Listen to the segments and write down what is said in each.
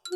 It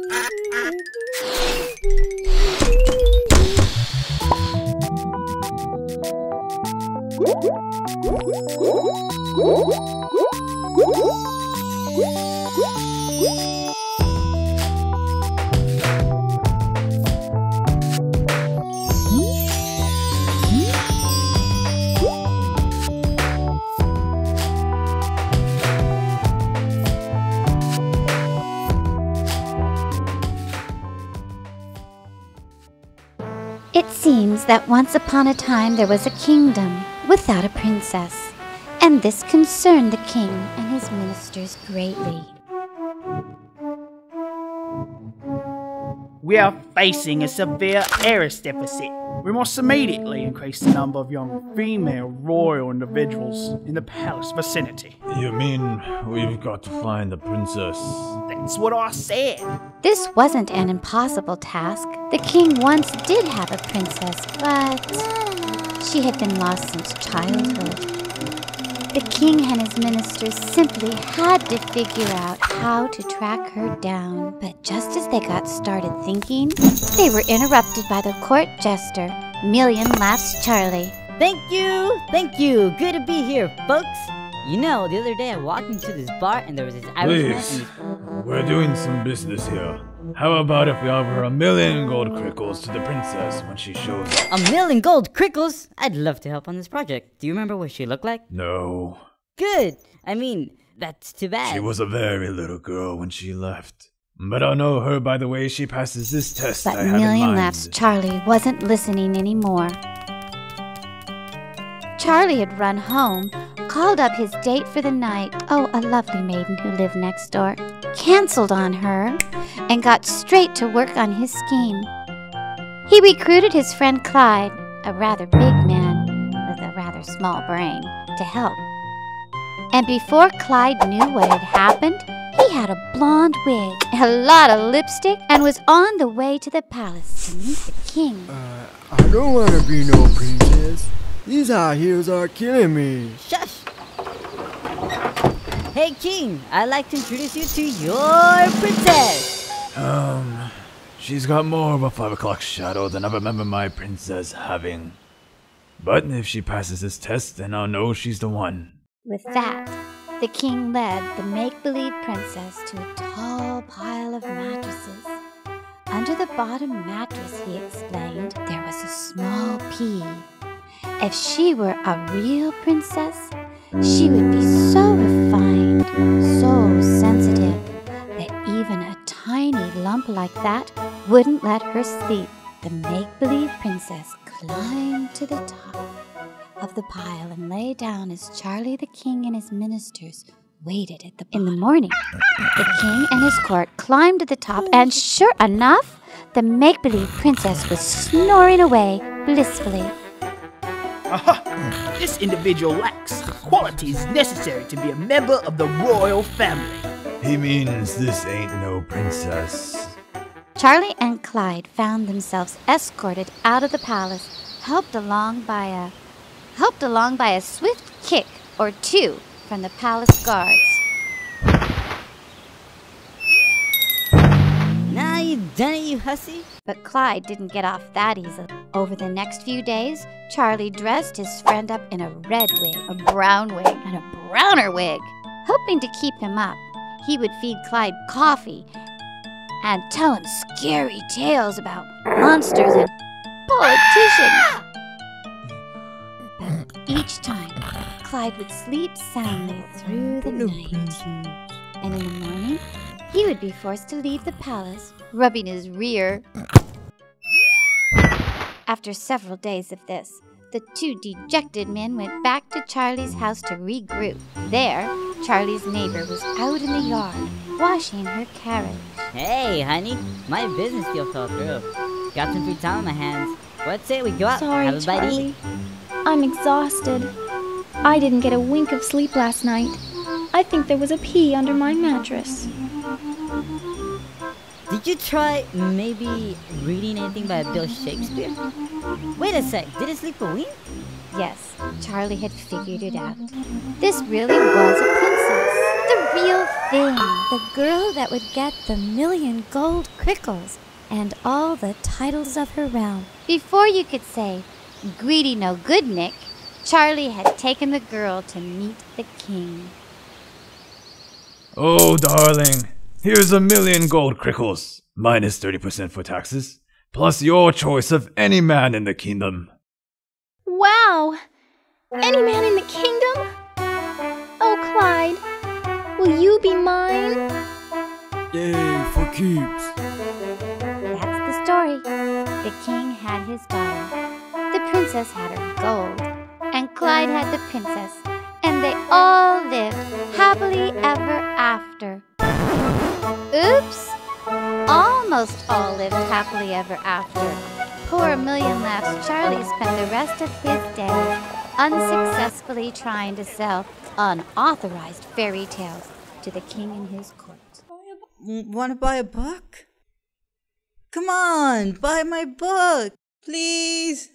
seems that once upon a time there was a kingdom without a princess, and this concerned the king and his ministers greatly. We are facing a severe heiress deficit. We must immediately increase the number of young female royal individuals in the palace vicinity. You mean we've got to find the princess? That's what I said. This wasn't an impossible task. The king once did have a princess, but she had been lost since childhood. The king and his ministers simply had to figure out how to track her down. But just as they got started thinking, they were interrupted by the court jester, Million Laughs Charlie. Thank you. Good to be here, folks. You know, the other day I walked into this bar and there was this Irishman. Please, we're doing some business here. How about if we offer 1,000,000 gold crickles to the princess when she shows up? 1,000,000 gold crickles? I'd love to help on this project. Do you remember what she looked like? No. Good. I mean, that's too bad. She was a very little girl when she left. But I'll know her by the way she passes this test But I have in Million mind. Laughs Charlie wasn't listening anymore. Charlie had run home, called up his date for the night, a lovely maiden who lived next door, canceled on her, and got straight to work on his scheme. He recruited his friend Clyde, a rather big man with a rather small brain, to help. And before Clyde knew what had happened, he had a blonde wig, a lot of lipstick, and was on the way to the palace to meet the king. I don't want to be no princess. These high heels are killing me. Shush! Hey, King, I'd like to introduce you to your princess. She's got more of a 5 o'clock shadow than I remember my princess having. But if she passes this test, then I'll know she's the one. With that, the king led the make-believe princess to a tall pile of mattresses. Under the bottom mattress, he explained, there was a small pea. If she were a real princess, she would be so refined, so sensitive, that even a tiny lump like that wouldn't let her sleep. The make-believe princess climbed to the top of the pile and lay down as Charlie the king and his ministers waited at the bottom. In the morning, the king and his court climbed to the top, and sure enough, the make-believe princess was snoring away blissfully. Aha! This individual lacks the qualities necessary to be a member of the royal family. He means this ain't no princess. Charlie and Clyde found themselves escorted out of the palace, helped along by a swift kick or two from the palace guards. Now you done it, you hussy? But Clyde didn't get off that easily. Over the next few days, Charlie dressed his friend up in a red wig, a brown wig, and a browner wig. Hoping to keep him up, he would feed Clyde coffee and tell him scary tales about monsters and politicians. But each time, Clyde would sleep soundly through the night. And in the morning, he would be forced to leave the palace, rubbing his rear. After several days of this, the two dejected men went back to Charlie's house to regroup. There, Charlie's neighbor was out in the yard, washing her carriage. Hey, honey, my business deal fell through. Got some free time on my hands. What say we go out, Sorry, have a bite to Charlie. eat? I'm exhausted. I didn't get a wink of sleep last night. I think there was a pea under my mattress. Did you try maybe reading anything by Bill Shakespeare? Wait a sec, did it sleep a wink? Yes, Charlie had figured it out. This really was a princess, the real thing. The girl that would get the 1,000,000 gold crickles and all the titles of her realm. Before you could say, greedy no good, Nick, Charlie had taken the girl to meet the king. Oh, darling, here's 1,000,000 gold crickles, minus 30% for taxes, plus your choice of any man in the kingdom. Wow! Any man in the kingdom? Oh, Clyde, will you be mine? Yay, for keeps. That's the story. The king had his daughter. The princess had her gold. And Clyde had the princess. And they all lived happily ever after. Oops! Almost all lived happily ever after. Poor Million Laughs Charlie spent the rest of his day unsuccessfully trying to sell unauthorized fairy tales to the king and his court. Want to buy a book? Come on, buy my book, please.